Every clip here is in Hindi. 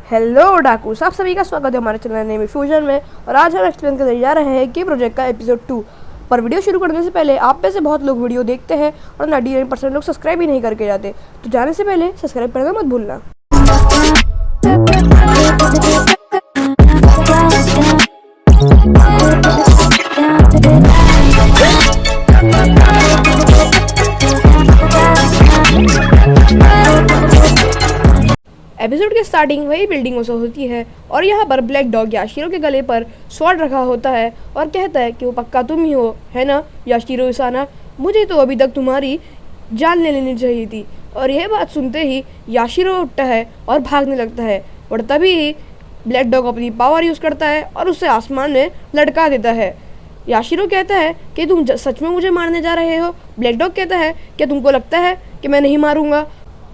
हेलो डाकूस, आप सभी का स्वागत है हमारे चैनल नेमी फ्यूजन में। और आज हम एक्सप्लेन करने जा रहे हैं कि प्रोजेक्ट का एपिसोड 2। पर वीडियो शुरू करने से पहले आप में से बहुत लोग वीडियो देखते हैं और 99% लोग सब्सक्राइब भी नहीं करके जाते, तो जाने से पहले सब्सक्राइब करना मत भूलना। एपिसोड की स्टार्टिंग वही बिल्डिंगों से होती है और यहाँ पर ब्लैक डॉग याशिरो के गले पर स्वॉर्ड रखा होता है और कहता है कि वो पक्का तुम ही हो, है ना याशिरो इसाना। मुझे तो अभी तक तुम्हारी जान ले लेनी चाहिए थी। और यह बात सुनते ही याशिरो उठता है और भागने लगता है, और तभी ही ब्लैक डॉग अपनी पावर यूज़ करता है और उसे आसमान में लटका देता है। याशिरो कहता है कि तुम सच में मुझे मारने जा रहे हो। ब्लैक डॉग कहता है क्या तुमको लगता है कि मैं नहीं मारूंगा।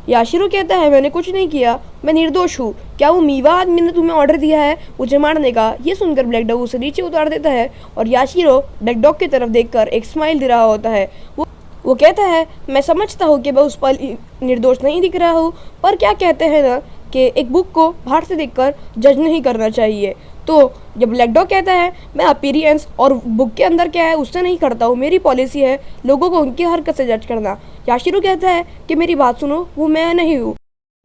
याशिरो कहता है मैंने कुछ नहीं किया, मैं निर्दोष हूँ। क्या वो मीवा आदमी ने तुम्हें ऑर्डर दिया है मुझे मारने का। ये सुनकर ब्लैक डॉग उसे नीचे उतार देता है और याशिरो ब्लैक डॉग की तरफ देखकर एक स्माइल दे रहा होता है। वो कहता है मैं समझता हूँ कि मैं उस पर निर्दोष नहीं दिख रहा हूँ, पर क्या कहते हैं ना कि एक बुक को बाहर से देखकर जज नहीं करना चाहिए। तो जब ब्लैक डॉग कहता है मैं अपीरियंस और बुक के अंदर क्या है उससे नहीं करता हूँ, मेरी पॉलिसी है लोगों को उनकी हरकत से जज करना। याशिरो कहता है कि मेरी बात सुनो, वो मैं नहीं हूँ।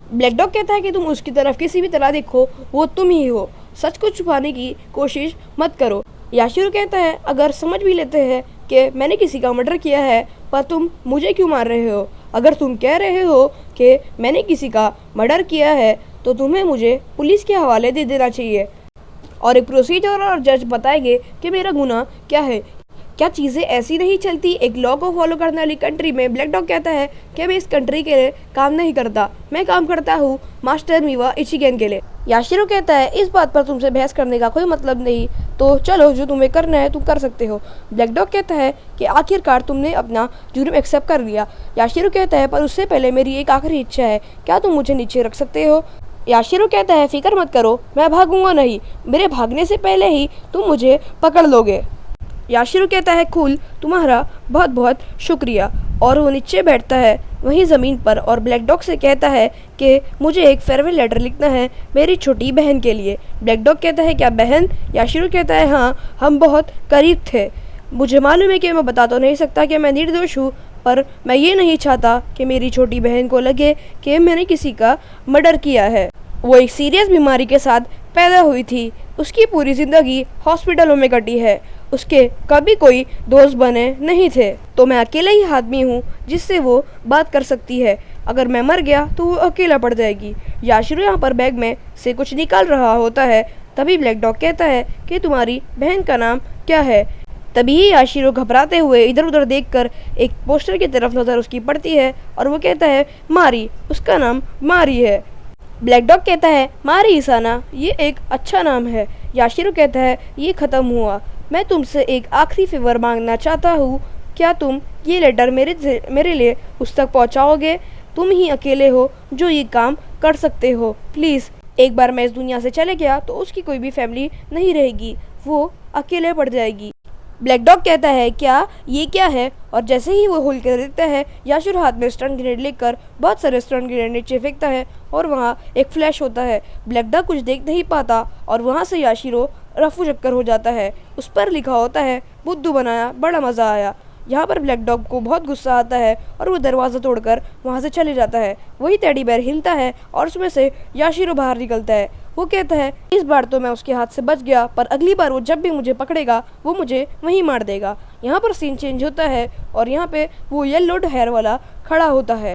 ब्लैक डॉग कहता है कि तुम उसकी तरफ किसी भी तरह देखो वो तुम ही हो, सच को छुपाने की कोशिश मत करो। याशिरो कहता है अगर समझ भी लेते हैं कि मैंने किसी का मर्डर किया है, पर तुम मुझे क्यों मार रहे हो। अगर तुम कह रहे हो कि मैंने किसी का मर्डर किया है तो तुम्हें मुझे पुलिस के हवाले दे देना चाहिए और एक प्रोसीजर और जज बताएंगे कि मेरा गुनाह क्या है। क्या चीज़ें ऐसी नहीं चलती एक लॉ को फॉलो करने वाली कंट्री में। ब्लैक डॉग कहता है कि मैं इस कंट्री के लिए काम नहीं करता, मैं काम करता हूँ मास्टर मीवा इचिगेन के लिए। याशिरो कहता है इस बात पर तुमसे बहस करने का कोई मतलब नहीं, तो चलो जो तुम्हें करना है तुम कर सकते हो। ब्लैक डॉग कहता है कि आखिरकार तुमने अपना जुर्म एक्सेप्ट कर लिया। याशिरो कहता है पर उससे पहले मेरी एक आखिरी इच्छा है, क्या तुम मुझे नीचे रख सकते हो। याशिरो कहता है फिक्र मत करो, मैं भागूंगा नहीं, मेरे भागने से पहले ही तुम मुझे पकड़ लोगे। याशिरो कहता है कूल, तुम्हारा बहुत बहुत शुक्रिया। और वो नीचे बैठता है वहीं ज़मीन पर और ब्लैक डॉग से कहता है कि मुझे एक फेयरवेल लेटर लिखना है मेरी छोटी बहन के लिए। ब्लैक डॉग कहता है क्या बहन। याशिरो कहता है हाँ, हम बहुत करीब थे। मुझे मालूम है कि मैं बता तो नहीं सकता कि मैं निर्दोष हूँ, पर मैं ये नहीं चाहता कि मेरी छोटी बहन को लगे कि मैंने किसी का मर्डर किया है। वो एक सीरियस बीमारी के साथ पैदा हुई थी, उसकी पूरी ज़िंदगी हॉस्पिटलों में कटी है, उसके कभी कोई दोस्त बने नहीं थे, तो मैं अकेला ही आदमी हूँ जिससे वो बात कर सकती है। अगर मैं मर गया तो वो अकेला पड़ जाएगी। याशिरो यहाँ पर बैग में से कुछ निकाल रहा होता है, तभी ब्लैक डॉग कहता है कि तुम्हारी बहन का नाम क्या है। तभी याशिरो घबराते हुए इधर उधर देखकर एक पोस्टर की तरफ नज़र उसकी पड़ती है और वो कहता है मारी, उसका नाम मारी है। ब्लैक डॉग कहता है मारी इसाना, ये एक अच्छा नाम है। याशिरो कहता है ये ख़त्म हुआ, मैं तुमसे एक आखिरी फेवर मांगना चाहता हूँ, क्या तुम ये लेटर मेरे लिए उस तक पहुँचाओगे। तुम ही अकेले हो जो ये काम कर सकते हो, प्लीज़। एक बार मैं इस दुनिया से चले गया तो उसकी कोई भी फैमिली नहीं रहेगी, वो अकेले पड़ जाएगी। ब्लैक डॉग कहता है क्या ये क्या है, और जैसे ही वो होल कर देता है याशिरो हाथ में स्टन ग्रेनेड लेकर बहुत सारे स्टन ग्रेनेड नीचे फेंकता है और वहाँ एक फ्लैश होता है। ब्लैक डॉग कुछ देख नहीं पाता और वहाँ से याशिरो रफू चक्कर हो जाता है। उस पर लिखा होता है बुद्धू बनाया, बड़ा मज़ा आया। यहाँ पर ब्लैक डॉग को बहुत गुस्सा आता है और वो दरवाज़ा तोड़कर वहाँ से चले जाता है। वही टेडी बेयर हिलता है और उसमें से याशिरो बाहर निकलता है। वो कहता है इस बार तो मैं उसके हाथ से बच गया, पर अगली बार वो जब भी मुझे पकड़ेगा वो मुझे वहीं मार देगा। यहाँ पर सीन चेंज होता है और यहाँ पे वो येलो हेयर वाला खड़ा होता है।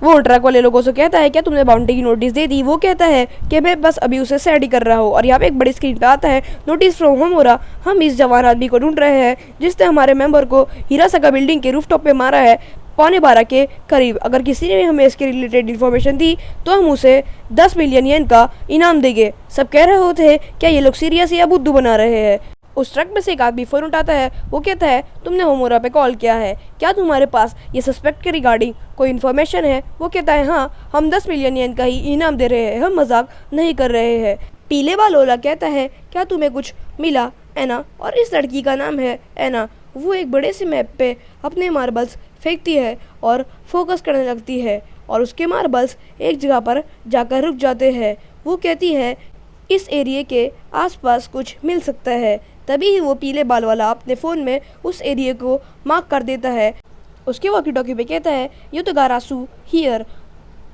वो ट्रक वाले लोगों से कहता है क्या तुमने बाउंड्री की नोटिस दे दी। वो कहता है कि मैं बस अभी उसे सेट ही कर रहा हूँ। और यहाँ पे एक बड़ी स्क्रीन पे आता है नोटिस फ्रॉम होमोरा, हम इस जवान आदमी को ढूंढ रहे हैं जिसने हमारे मेंबर को हिरासाका बिल्डिंग के रूफटॉप पे मारा है 11:15 के करीब। अगर किसी ने भी हमें इसके रिलेटेड इन्फॉर्मेशन दी तो हम उसे 10 मिलियन येन का इनाम देंगे। सब कह रहे होते हैं क्या ये लोग सीरियस या बुद्धू बना रहे हैं। उस ट्रक में से एक आदमी फ़ोन उठाता है। वो कहता है तुमने होमोरा पे कॉल किया है, क्या तुम्हारे पास ये सस्पेक्ट के रिगार्डिंग कोई इन्फॉर्मेशन है। वो कहता है हाँ, हम 10 मिलियन येन का ही इनाम दे रहे हैं, हम मजाक नहीं कर रहे हैं। पीले वालोला कहता है क्या तुम्हें कुछ मिला एना, और इस लड़की का नाम है एना। वो एक बड़े से मैप पे अपने मार्बल्स फेंकती है और फोकस करने लगती है और उसके मार्बल्स एक जगह पर जाकर रुक जाते हैं। वो कहती है इस एरिया के आसपास कुछ मिल सकता है। तभी ही वो पीले बाल वाला अपने फ़ोन में उस एरिया को मार्क कर देता है। उसके वॉकी टॉकी पे कहता है ये तो गारासू हियर,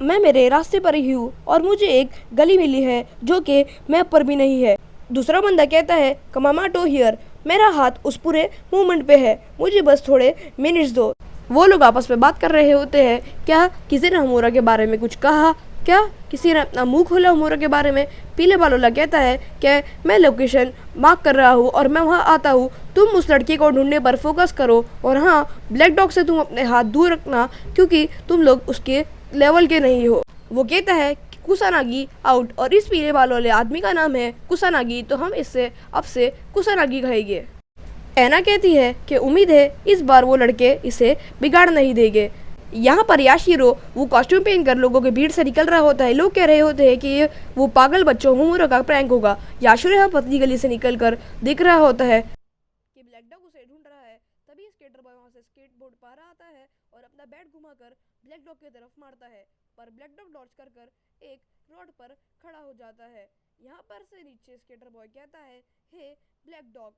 मैं मेरे रास्ते पर ही हूँ और मुझे एक गली मिली है जो कि मैप पर भी नहीं है। दूसरा बंदा कहता है कमामाटो हियर, मेरा हाथ उस पूरे मूवमेंट पे है, मुझे बस थोड़े मिनट्स दो। वो लोग आपस में बात कर रहे होते हैं। क्या किसी ने हमोरा के बारे में कुछ कहा? क्या किसी ने अपना मुंह खोला हमोरा के बारे में? पीले बाल वाला कहता है कि मैं लोकेशन मार्क कर रहा हूँ और मैं वहाँ आता हूँ, तुम उस लड़की को ढूंढने पर फोकस करो और हाँ, ब्लैक डॉग से तुम अपने हाथ दूर रखना क्योंकि तुम लोग उसके लेवल के नहीं हो। वो कहता है कुसानागी आउट और इस पीले बाल वाले आदमी का नाम है कुसानागी, तो हम इससे अब से कुसानागी कहेंगे। ऐना कहती है कि उम्मीद है इस बार वो लड़के इसे बिगाड़ नहीं देंगे। यहाँ पर याशिरो वो कॉस्ट्यूम पहनकर लोगों के भीड़ से निकल रहा होता है। लोग कह रहे होते हैं कि ये वो पागल बच्चों मुमुरा का प्रैंक होगा। याशिरो यहाँ पतली गली से निकलकर दिख रहा होता है कि ब्लैक डॉग उसे ढूंढ रहा है। तभी स्केटर बॉय वहाँ से स्केटबोर्ड पर आता है और अपना बैट घुमाकर ब्लैक डॉग की तरफ मारता है, पर ब्लैक डॉग डॉज कर एक रोड पर खड़ा हो जाता है। यहाँ पर से नीचे स्केटर बॉय कहता है हे ब्लैक डॉग,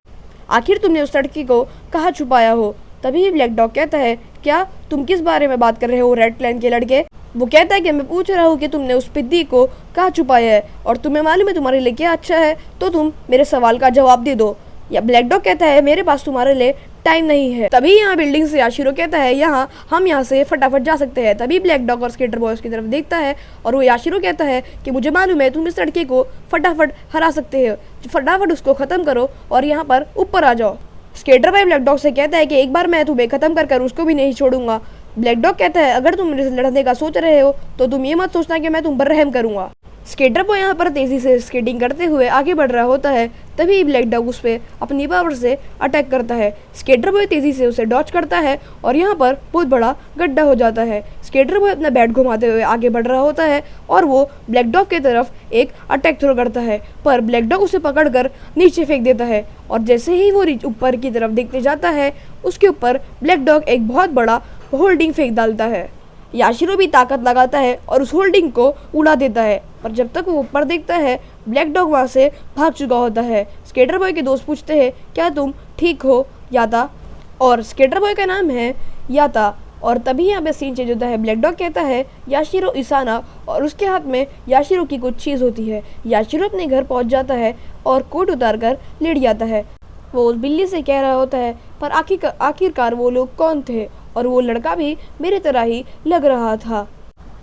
आखिर तुमने उस लड़की को कहाँ छुपाया हो? तभी ब्लैक डॉग कहता है क्या तुम किस बारे में बात कर रहे हो रेड प्लेन के लड़के? वो कहता है कि मैं पूछ रहा हूँ कि तुमने उस पिद्दी को कहाँ छुपाया है और तुम्हें मालूम है तुम्हारे लिए क्या अच्छा है, तो तुम मेरे सवाल का जवाब दे दो। या ब्लैक डॉग कहता है मेरे पास तुम्हारे लिए टाइम नहीं है। तभी यहाँ बिल्डिंग से याशिरो कहता है हम यहाँ से फटाफट जा सकते हैं। तभी ब्लैक डॉग और स्केटर बॉय की तरफ देखता है और वो याशिरो कहता है कि मुझे मालूम है तुम इस लड़के को फटाफट हरा सकते हो, फटाफट उसको ख़त्म करो और यहाँ पर ऊपर आ जाओ। स्केटर बॉय ब्लैक डॉग से कहता है कि एक बार मैं तुम्हें ख़त्म कर उसको भी नहीं छोड़ूंगा। ब्लैक डॉग कहता है अगर तुम मेरे से लड़ने का सोच रहे हो तो तुम ये मत सोचना कि मैं तुम पर रहम करूंगा। स्केटर बॉय यहाँ पर तेजी से स्केटिंग करते हुए आगे बढ़ रहा होता है। तभी ब्लैक डॉग उस पर अपनी पावर से अटैक करता है। स्केटर बॉय तेजी से उसे डॉच करता है और यहाँ पर बहुत बड़ा गड्ढा हो जाता है। स्केटर बॉय अपना बैट घुमाते हुए आगे बढ़ रहा होता है और वो ब्लैक डॉग की तरफ एक अटैक थ्रो करता है, पर ब्लैक डॉग उसे पकड़कर नीचे फेंक देता है और जैसे ही वो ऊपर की तरफ देखते जाता है उसके ऊपर ब्लैक डॉग एक बहुत बड़ा होल्डिंग फेंक डालता है। याशिरो भी ताकत लगाता है और उस होल्डिंग को उड़ा देता है, पर जब तक वो ऊपर देखता है ब्लैक डॉग वहाँ से भाग चुका होता है। स्केटर बॉय के दोस्त पूछते हैं क्या तुम ठीक हो याता, और स्केटर बॉय का नाम है याता। और तभी यहाँ पे सीन चेंज होता है। ब्लैक डॉग कहता है याशिरो इसाना और उसके हाथ में याशिरो की कुछ चीज़ होती है। याशिरो अपने घर पहुँच जाता है और कोट उतार कर लेट जाता है। वो उस बिल्ली से कह रहा होता है पर आखिरकार वो लोग कौन थे और वो लड़का भी मेरी तरह ही लग रहा था।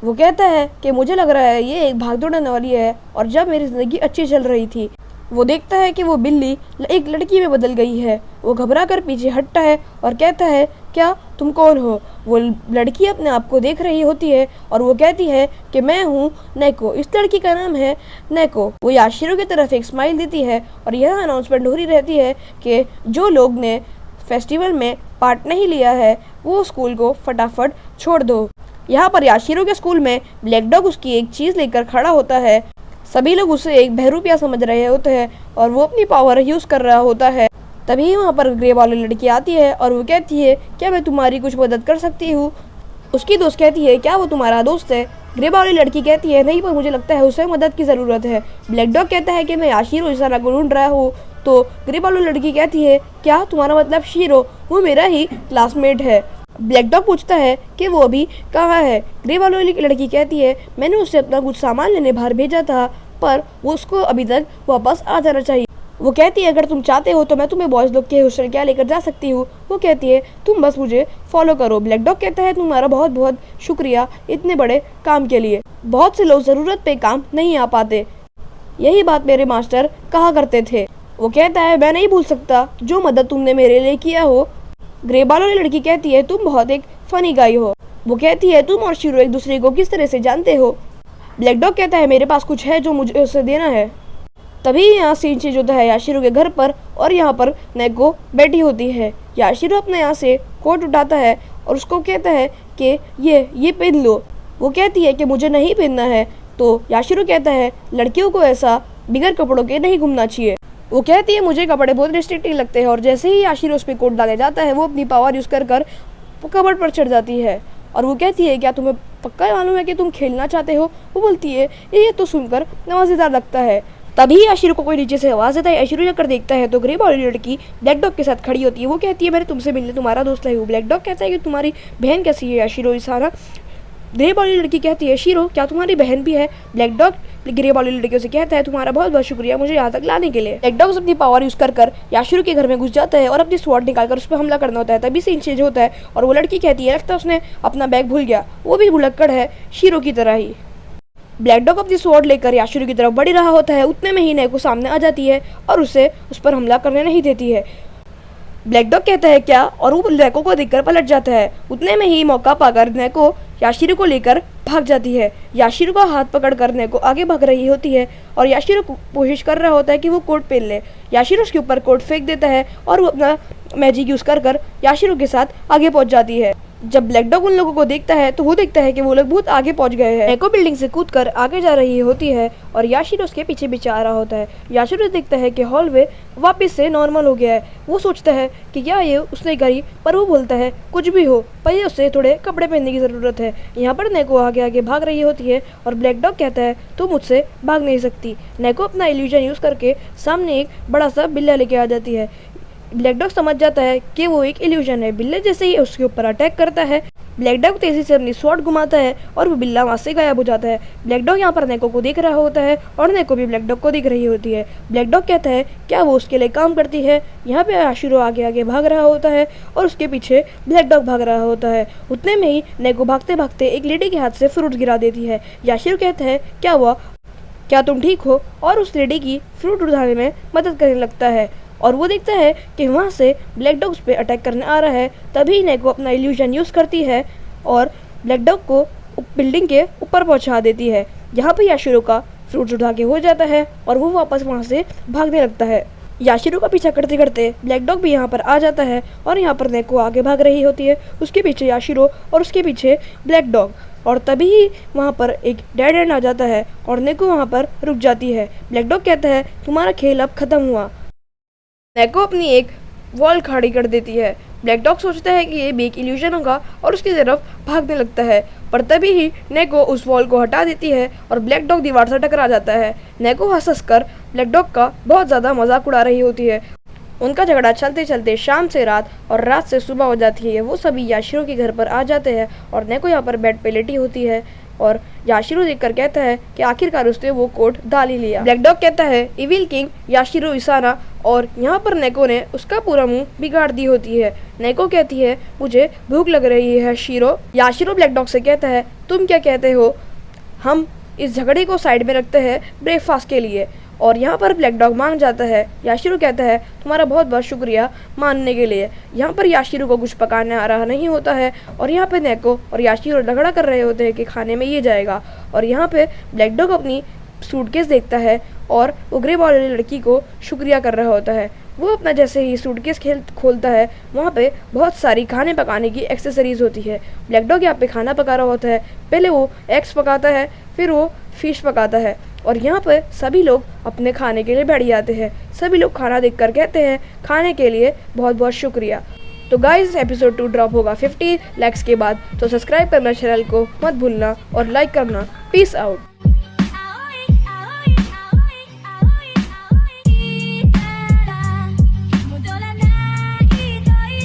वो कहता है कि मुझे लग रहा है ये एक भाग दौड़ने वाली है और जब मेरी ज़िंदगी अच्छी चल रही थी। वो देखता है कि वो बिल्ली एक लड़की में बदल गई है। वो घबरा कर पीछे हटता है और कहता है क्या तुम कौन हो? वो लड़की अपने आप को देख रही होती है और वो कहती है कि मैं हूँ नेको, इस लड़की का नाम है नेको। वो याशिरो की तरफ एक स्माइल देती है और यह अनाउंसमेंट हो रही रहती है कि जो लोग ने फेस्टिवल में पार्ट नहीं लिया है वो स्कूल को फटाफट छोड़ दो। यहाँ पर याशिरो के स्कूल में ब्लैक डॉग उसकी एक चीज़ लेकर खड़ा होता है। सभी लोग उसे एक बहरूपिया समझ रहे होते हैं और वो अपनी पावर यूज़ कर रहा होता है। तभी वहाँ पर ग्रे वाली लड़की आती है और वो कहती है क्या मैं तुम्हारी कुछ मदद कर सकती हूँ? उसकी दोस्त कहती है क्या वो तुम्हारा दोस्त है? ग्रे वाली लड़की कहती है नहीं, पर मुझे लगता है उसे मदद की ज़रूरत है। ब्लैक डॉग कहता है कि मैं याशिरो इसाना को ढूंढ रहा हूँ। तो ग्रे वाली लड़की कहती है क्या तुम्हारा मतलब शीरो? वो मेरा ही क्लासमेट है। ब्लैक डॉग पूछता है कि वो अभी कहाँ है? ग्रे वाली लड़की कहती है मैंने उससे अपना कुछ सामान लेने बाहर भेजा था, पर वो उसको अभी तक वापस आ जाना चाहिए। वो कहती है अगर तुम चाहते हो तो मैं तुम्हें बॉयज़ लोग के हॉस्टल क्या लेकर जा सकती हूँ। वो कहती है तुम बस मुझे फॉलो करो। ब्लैक डॉग कहता है तुम्हारा बहुत बहुत शुक्रिया इतने बड़े काम के लिए। बहुत से लोग ज़रूरत पे काम नहीं आ पाते, यही बात मेरे मास्टर कहा करते थे। वो कहता है मैं नहीं भूल सकता जो मदद तुमने मेरे लिए किया हो। ग्रे बाल वाली लड़की कहती है तुम बहुत एक फनी गाय हो। वो कहती है तुम और शीरो एक दूसरे को किस तरह से जानते हो? ब्लैक डॉग कहता है मेरे पास कुछ है जो मुझे उसे देना है। तभी यहाँ सीन चेंज होता है याशिरो के घर पर और यहाँ पर नेको बैठी होती है। याशिरो अपने यहाँ से कोट उठाता है और उसको कहता है कि ये पहन लो। वो कहती है कि मुझे नहीं पहनना है। तो याशिरो कहता है लड़कियों को ऐसा बिगड़ कपड़ों के नहीं घूमना चाहिए। वो कहती है मुझे कपड़े बहुत रिस्ट्रिक्टिव लगते हैं और जैसे ही याशिरो उस पर कोट डाले जाता है वो अपनी पावर यूज़ कर कपड़ पर चढ़ जाती है और वो कहती है क्या तुम्हें पक्का मालूम है कि तुम खेलना चाहते हो। वो बोलती है ये तो सुनकर मज़ेदार लगता है। तभी याशिरो को कोई नीचे से आवाज़ आता है। याशिरो जाकर देखता है तो ग्रे वाली लड़की ब्लैक डॉग के साथ खड़ी होती है। वो कहती है मैंने तुमसे मिलने तुम्हारा दोस्त लाई हूँ। ब्लैक डॉग कहता है कि तुम्हारी बहन कैसी है याशिरो इसाना। ग्रे वाली लड़की कहती है शीरो क्या तुम्हारी बहन भी है। ब्लैक डॉग ग्रे वाली लड़कियों से कहता है तुम्हारा बहुत बहुत शुक्रिया मुझे यहाँ तक लाने के लिए। ब्लैक डॉग अपनी पावर यूज कर याशिरो के घर में घुस जाता है और अपनी स्वॉर्ड निकालकर उस पर हमला करना होता है। तभी सीन चेंज होता है और वो लड़की कहती है लगता है उसने अपना बैग भूल गया। वो भी भुलक्कड़ है शीरो की तरह ही। ब्लैक डॉग अपनी स्वॉर्ड लेकर याशिरो की तरफ बढ़ रहा होता है। उतने में ही नेको सामने आ जाती है और उसे उस पर हमला करने नहीं देती है। ब्लैक डॉग कहता है क्या और वो नेको को देखकर पलट जाता है। उतने में ही मौका पाकर नेको याशिरो को लेकर भाग जाती है। याशिरो का हाथ पकड़कर नेको आगे भाग रही होती है और याशिरो कोशिश कर रहा होता है कि वो कोट पहन ले। याशिरो उसके ऊपर कोट फेंक देता है और वो अपना मैजिक यूज कर याशिरो के साथ आगे पहुंच जाती है। जब ब्लैक डॉग उन लोगों को देखता है तो वो देखता है कि वो लोग बहुत आगे पहुंच गए हैं। नेको बिल्डिंग से कूदकर आगे जा रही होती है और याशिरो उसके पीछे पीछे आ रहा होता है। याशिरो देखता है कि हॉलवे वापस से नॉर्मल हो गया है। वो सोचता है कि क्या ये उसने करी, पर वो बोलता है कुछ भी हो पर उसे थोड़े कपड़े पहनने की ज़रूरत है। यहाँ पर नेको आगे आगे भाग रही होती है और ब्लैक डॉग कहता है तुम मुझसे भाग नहीं सकती। नेको अपना इल्यूजन यूज़ करके सामने एक बड़ा सा बिल्ला लेके आ जाती है। ब्लैक डॉग समझ जाता है कि वो एक इल्यूजन है। बिल्ले जैसे ही उसके ऊपर अटैक करता है ब्लैक डॉग तेजी से अपनी स्वॉर्ड घुमाता है और वो बिल्ला वहाँ से गायब हो जाता है। ब्लैक डॉग यहाँ पर नेको को देख रहा होता है और नेको भी ब्लैक डॉग को देख रही होती है। ब्लैक डॉग कहता है क्या वो उसके लिए काम करती है। यहाँ पे याशिरो आगे आगे भाग रहा होता है और उसके पीछे ब्लैक डॉग भाग रहा होता है। उतने में ही नेको भागते भागते एक लेडी के हाथ से फ्रूट गिरा देती है। याशिरो कहता है क्या हुआ, क्या तुम ठीक हो, और उस लेडी की फ्रूट उठाने में मदद करने लगता है और वो देखता है कि वहाँ से ब्लैक डॉग उस पर अटैक करने आ रहा है। तभी नेको अपना इल्यूजन यूज़ करती है और ब्लैक डॉग को बिल्डिंग के ऊपर पहुँचा देती है। यहाँ पर याशिरो का फ्रूट्स उठा के हो जाता है और वो वापस वहाँ से भागने लगता है। याशिरो का पीछा करते करते ब्लैक डॉग भी यहाँ पर आ जाता है और यहाँ पर नेको आगे भाग रही होती है। उसके पीछे याशिरो और उसके पीछे ब्लैक डॉग। और तभी ही वहाँ पर एक डेड एंड आ जाता है और नेको वहाँ पर रुक जाती है। ब्लैक डॉग कहता है तुम्हारा खेल अब ख़त्म हुआ। नेको अपनी एक वॉल खड़ी कर देती है। ब्लैक डॉग सोचता है कि ये भी एक इल्यूजन होगा और उसकी तरफ भागने लगता है, पर तभी ही नेको उस वॉल को हटा देती है और ब्लैक डॉग दीवार से टकरा जाता है। नेको हंस कर ब्लैक डॉग का बहुत ज़्यादा मजाक उड़ा रही होती है। उनका झगड़ा चलते चलते शाम से रात और रात से सुबह हो जाती है। वो सभी याशिरो के घर पर आ जाते हैं और नेको यहाँ पर बेड पे लेटी होती है और याशिरो देखकर कहता है कि आखिरकार उसने वो कोट डाल ही लिया। ब्लैक डॉग कहता है इविल किंग याशिरो इसाना, और यहाँ पर नेको ने उसका पूरा मुंह बिगाड़ दी होती है। नेको कहती है मुझे भूख लग रही है शीरो। याशिरो ब्लैक डॉग से कहता है तुम क्या कहते हो, हम इस झगड़े को साइड में रखते हैं ब्रेकफास्ट के लिए। और यहाँ पर ब्लैक डॉग मान जाता है। याशिरो कहता है तुम्हारा बहुत बहुत शुक्रिया मानने के लिए। यहाँ पर याशिरो को कुछ पकाने आ रहा नहीं होता है और यहाँ पे नेको और याशिरो झगड़ा कर रहे होते हैं कि खाने में ये जाएगा। और यहाँ पे ब्लैक डॉग अपनी सूटकेस देखता है और वो ग्रे वाली लड़की को शुक्रिया कर रहा होता है। वो अपना जैसे ही सूटकेस खोलता है वहाँ पे बहुत सारी खाने पकाने की एक्सेसरीज होती है। ब्लैक डॉग यहाँ पे खाना पका रहा होता है। पहले वो एग्स पकाता है, फिर वो फिश पकाता है और यहाँ पर सभी लोग अपने खाने के लिए बैठ जाते हैं। सभी लोग खाना देखकर कहते हैं खाने के लिए बहुत बहुत शुक्रिया। तो गाइस एपिसोड 2 ड्रॉप होगा 50 लाइक्स के बाद, तो सब्सक्राइब करना चैनल को मत भूलना और लाइक करना। Peace out.